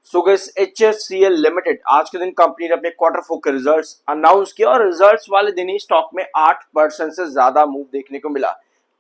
So guys HFCL limited आज के दिन कंपनी ने अपने क्वार्टर 4 के रिजल्ट्स अनाउंस किया और रिजल्ट्स वाले दिन ही स्टॉक में 8% से ज्यादा मूव देखने को मिला,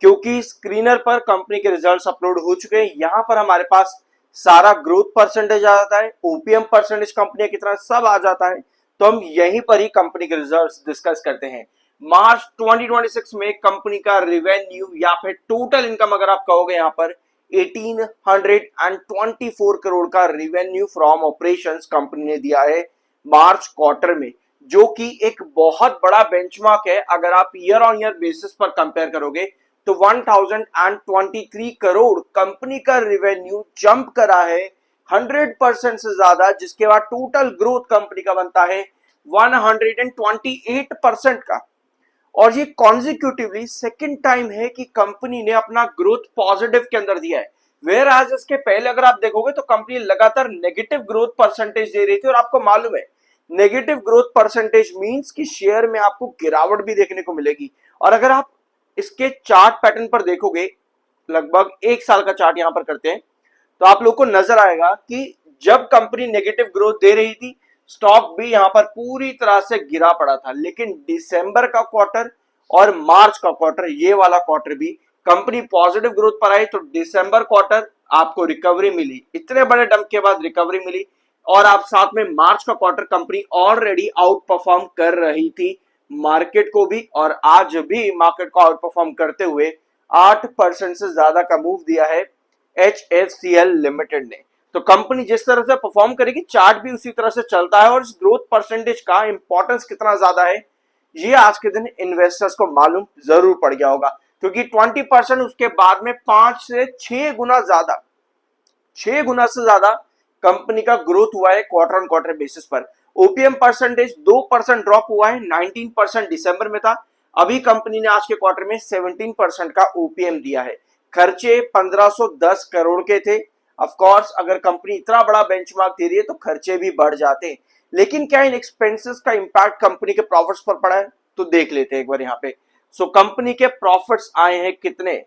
क्योंकि स्क्रीनर पर कंपनी के रिजल्ट्स अपलोड हो चुके हैं। यहाँ पर हमारे पास सारा ग्रोथ परसेंटेज आ जाता है, ओपीएम परसेंटेज कंपनी कितना सब आ जाता है। तो हम यहीं पर ही कंपनी के रिजल्ट्स डिस्कस करते हैं। मार्च 2026 में कंपनी का रिवेन्यू या फिर टोटल इनकम अगर आप कहोगे यहाँ पर 1824 करोड़ का रिवेन्यू फ्रॉम ऑपरेशंस कंपनी ने दिया है मार्च क्वार्टर में, जो कि एक बहुत बड़ा बेंचमार्क है। अगर आप ईयर ऑन ईयर बेसिस पर कंपेयर करोगे तो 1023 करोड़ कंपनी का रिवेन्यू जंप करा है 100% से ज्यादा, जिसके बाद टोटल ग्रोथ कंपनी का बनता है 128% का। और ये कॉन्जिक्यूटिवली सेकेंड टाइम है कि कंपनी ने अपना ग्रोथ पॉजिटिव के अंदर दिया है। वेयर आज इसके पहले अगर आप देखोगे तो कंपनी लगातार नेगेटिव ग्रोथ परसेंटेज दे रही थी, और आपको मालूम है नेगेटिव ग्रोथ परसेंटेज मींस कि शेयर में आपको गिरावट भी देखने को मिलेगी। और अगर आप इसके चार्ट पैटर्न पर देखोगे, लगभग एक साल का चार्ट यहां पर करते हैं, तो आप लोग को नजर आएगा कि जब कंपनी नेगेटिव ग्रोथ दे रही थी स्टॉक भी यहां पर पूरी तरह से गिरा पड़ा था। लेकिन दिसंबर का क्वार्टर और मार्च का क्वार्टर, ये वाला क्वार्टर भी कंपनी पॉजिटिव ग्रोथ पर आई, तो दिसंबर क्वार्टर आपको रिकवरी मिली, इतने बड़े डंप के बाद रिकवरी मिली। और आप साथ में मार्च का quarter company already out perform कर रही थी मार्केट को भी, और आज भी मार्केट को आउट परफॉर्म करते हुए 8% से ज्यादा का मूव दिया है HFCL लिमिटेड ने। तो कंपनी जिस तरह से परफॉर्म करेगी चार्ट भी उसी तरह से चलता है, और इस ग्रोथ परसेंटेज का इंपॉर्टेंस कितना ज्यादा है ये आज के दिन इन्वेस्टर्स को मालूम जरूर पड़ गया होगा, क्योंकि 20% उसके बाद में 5 से 6 गुना ज्यादा, 6 गुना से ज्यादा कंपनी का ग्रोथ हुआ है क्वार्टर ऑन क्वार्टर बेसिस पर। ओपीएम परसेंटेज 2% ड्रॉप हुआ है, 19% दिसंबर में था, अभी कंपनी ने आज के क्वार्टर में 17% का ओपीएम दिया है। खर्चे 1510 करोड़ के थे। ऑफ कोर्स अगर कंपनी इतना बड़ा बेंचमार्क दे रही है तो खर्चे भी बढ़ जाते हैं, लेकिन क्या इन एक्सपेंसेस का इंपैक्ट कंपनी के प्रॉफिट्स पर पड़ा है तो देख लेते हैं एक बार यहाँ पे। सो कंपनी के प्रॉफिट्स आए हैं कितने,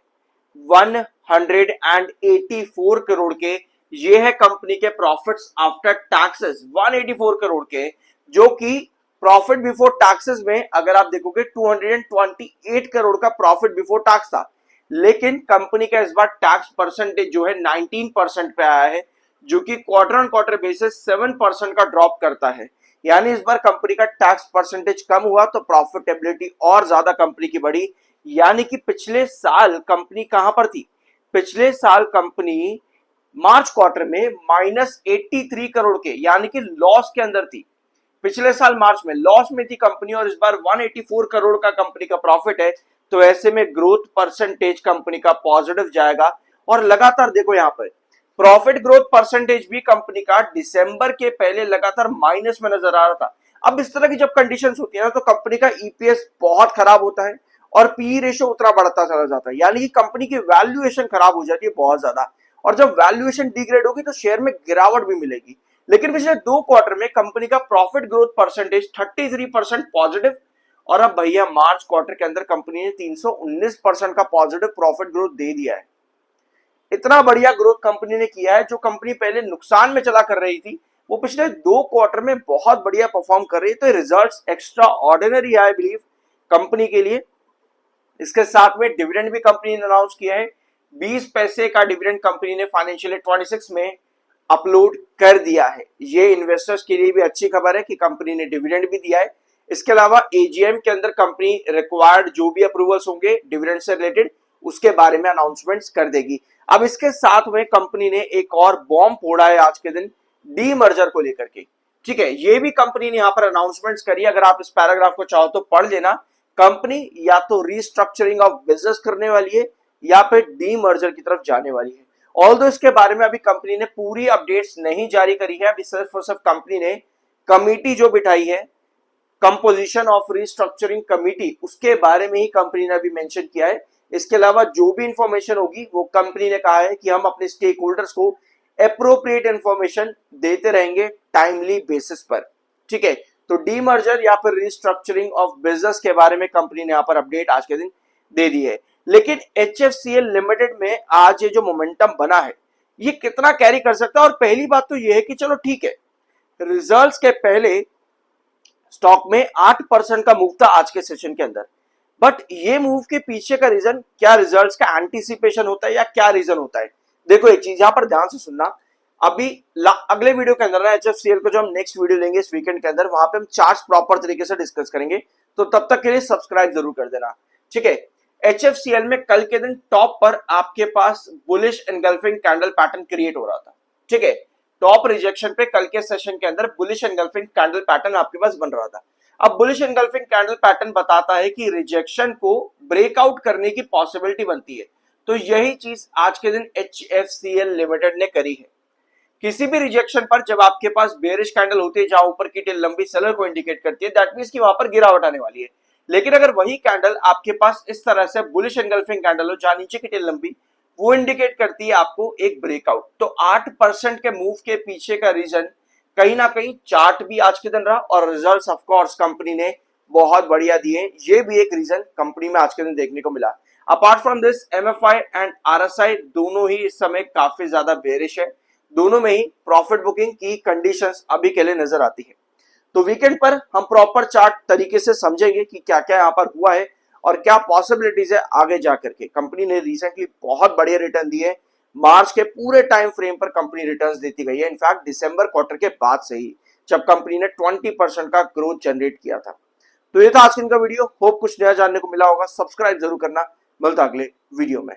184 करोड़ के। ये है कंपनी के प्रॉफिट्स आफ्टर टैक्सेस 184 करोड़ के, जो कि प्रॉफिट बिफोर टैक्सेस में अगर आप देखोगे 228 करोड़ का प्रॉफिट बिफोर टैक्स था। लेकिन कंपनी का इस बार टैक्स परसेंटेज जो है 19% पे आया है, जो कि क्वार्टर ऑन क्वार्टर बेसिस 7% का ड्रॉप करता है। यानी इस बार कंपनी का टैक्स परसेंटेज कम हुआ तो प्रॉफिटेबिलिटी और ज्यादा कंपनी की बढ़ी। यानी कि पिछले साल कंपनी कहां पर थी, पिछले साल कंपनी मार्च क्वार्टर में -83 करोड़ के यानी कि लॉस के अंदर थी। पिछले साल मार्च में लॉस में थी कंपनी, और इस बार 184 करोड़ का कंपनी का प्रॉफिट है। तो ऐसे में ग्रोथ परसेंटेज कंपनी का पॉजिटिव जाएगा। और लगातार देखो यहाँ पर प्रॉफिट ग्रोथ परसेंटेज भी कंपनी का दिसंबर के पहले लगातार माइनस में नजर आ रहा था। अब इस तरह की जब कंडीशंस होती है ना तो कंपनी का ईपीएस बहुत खराब होता है और पी रेशियो उतना बढ़ता चला जाता है, यानी कि कंपनी की वैल्यूएशन खराब हो जाती है बहुत ज्यादा। और जब वैल्यूएशन डिग्रेड होगी तो शेयर में गिरावट भी मिलेगी। लेकिन पिछले 2 क्वार्टर में कंपनी का प्रॉफिट ग्रोथ परसेंटेज 33% पॉजिटिव, और अब भैया मार्च क्वार्टर के अंदर कंपनी ने 319% का पॉजिटिव प्रॉफिट ग्रोथ दे दिया है। इतना बढ़िया ग्रोथ कंपनी ने किया है। जो कंपनी पहले नुकसान में चला कर रही थी वो पिछले 2 क्वार्टर में बहुत बढ़िया परफॉर्म कर रही है। तो results extra ordinary I believe company के लिए। इसके साथ में डिविडेंड भी कंपनी ने अनाउंस किया है, 20 पैसे का डिविडेंड कंपनी ने फाइनेंशियल 26 में अपलोड कर दिया है। ये इन्वेस्टर्स के लिए भी अच्छी खबर है कि कंपनी ने डिविडेंड भी दिया है। इसके अलावा एजीएम के अंदर कंपनी रिक्वायर्ड जो भी अप्रूवल्स होंगे डिविडेंड से रिलेटेड उसके बारे में अनाउंसमेंट्स कर देगी। अब इसके साथ में कंपनी ने एक और बॉम्ब फोड़ा है आज के दिन डीमर्जर को लेकर के। ठीक है, ये भी कंपनी ने यहाँ पर अनाउंसमेंट्स करी। अगर आप इस पैराग्राफ को चाहो तो पढ़ लेना। कंपनी या तो रीस्ट्रक्चरिंग ऑफ बिजनेस करने वाली है या फिर डीमर्जर की तरफ जाने वाली है। ऑल्दो इसके बारे में अभी कंपनी ने पूरी अपडेट्स नहीं जारी करी है। अभी सिर्फ और सिर्फ कंपनी ने कमिटी जो बिठाई है, कंपोजिशन ऑफ रीस्ट्रक्चरिंग कमिटी, उसके बारे में ही कंपनी ने अभी मेंशन किया है। इसके अलावा जो भी इंफॉर्मेशन होगी वो कंपनी ने कहा है कि हम अपने स्टेक होल्डर्स को एप्रोप्रिएट इंफॉर्मेशन देते रहेंगे टाइमली बेसिस पर। ठीक है, तो डीमर्जर या फिर रीस्ट्रक्चरिंग ऑफ बिजनेस के बारे में कंपनी ने यहाँ पर अपडेट आज के दिन दे दी है। लेकिन HFCL लिमिटेड में आज ये जो मोमेंटम बना है ये कितना कैरी कर सकता है। और पहली बात तो ये है कि चलो ठीक है, रिजल्ट्स के पहले स्टॉक में 8% का मूव था आज के सेशन के अंदर, बट ये मूव के पीछे का रीजन क्या, रिजल्ट्स का एंटीसिपेशन होता है या क्या रीजन होता है? देखो एक चीज यहां पर ध्यान से सुनना, अभी अगले वीडियो के अंदर ना एचएफसीएल को जो हम नेक्स्ट वीडियो लेंगे इस वीकेंड के अंदर, वहां पे हम चार्ट्स प्रॉपर तरीके से डिस्कस करेंगे, तो तब तक के लिए सब्सक्राइब जरूर कर देना, ठीक है। एचएफसीएल में कल के दिन टॉप पर आपके पास bullish engulfing candle pattern create हो रहा था, ठीक है। टॉप रिजेक्शन पे कल के सेशन के अंदर बुलिश एनगल्फिंग कैंडल पैटर्न आपके पास बन रहा था। अब बुलिश एनगल्फिंग कैंडल पैटर्न बताता है कि रिजेक्शन को ब्रेकआउट करने की पॉसिबिलिटी बनती है, तो यही चीज आज के दिन एचएफसीएल लिमिटेड ने करी है। किसी भी रिजेक्शन पर जब आपके पास बेरिश कैंडल होती है जहां ऊपर की टेल लंबी सेलर को इंडिकेट करती है, दैट मींस कि वहां पर गिरावट आने वाली है। लेकिन अगर वही कैंडल आपके पास इस तरह से बुलिश एनगल्फिंग कैंडल हो जहां नीचे की टेल लंबी, वो इंडिकेट करती है आपको एक ब्रेकआउट। तो 8% के मूव के पीछे का रीजन कहीं ना कहीं चार्ट भी आज के दिन रहा, और रिजल्ट्स ऑफ कोर्स कंपनी ने बहुत बढ़िया दिए, ये भी एक रीजन कंपनी में आज के दिन देखने को मिला। Apart from this MFI and RSI दोनों ही इस समय काफी ज्यादा बेरिश है, दोनों में ही प्रॉफिट बुकिंग की कंडीशंस अभी के लिए नजर आती है। तो वीकेंड पर हम प्रॉपर चार्ट तरीके से समझेंगे कि क्या क्या यहां पर हुआ है और क्या पॉसिबिलिटीज है आगे जाकर के। कंपनी ने रिसेंटली बहुत बढ़िया रिटर्न दिए, मार्च के पूरे टाइम फ्रेम पर कंपनी रिटर्न्स देती गई है, इनफैक्ट दिसंबर क्वार्टर के बाद से ही, जब कंपनी ने 20% का ग्रोथ जनरेट किया था। तो ये था आज का वीडियो, होप कुछ नया जानने को मिला होगा। सब्सक्राइब जरूर करना, मिलता अगले वीडियो में।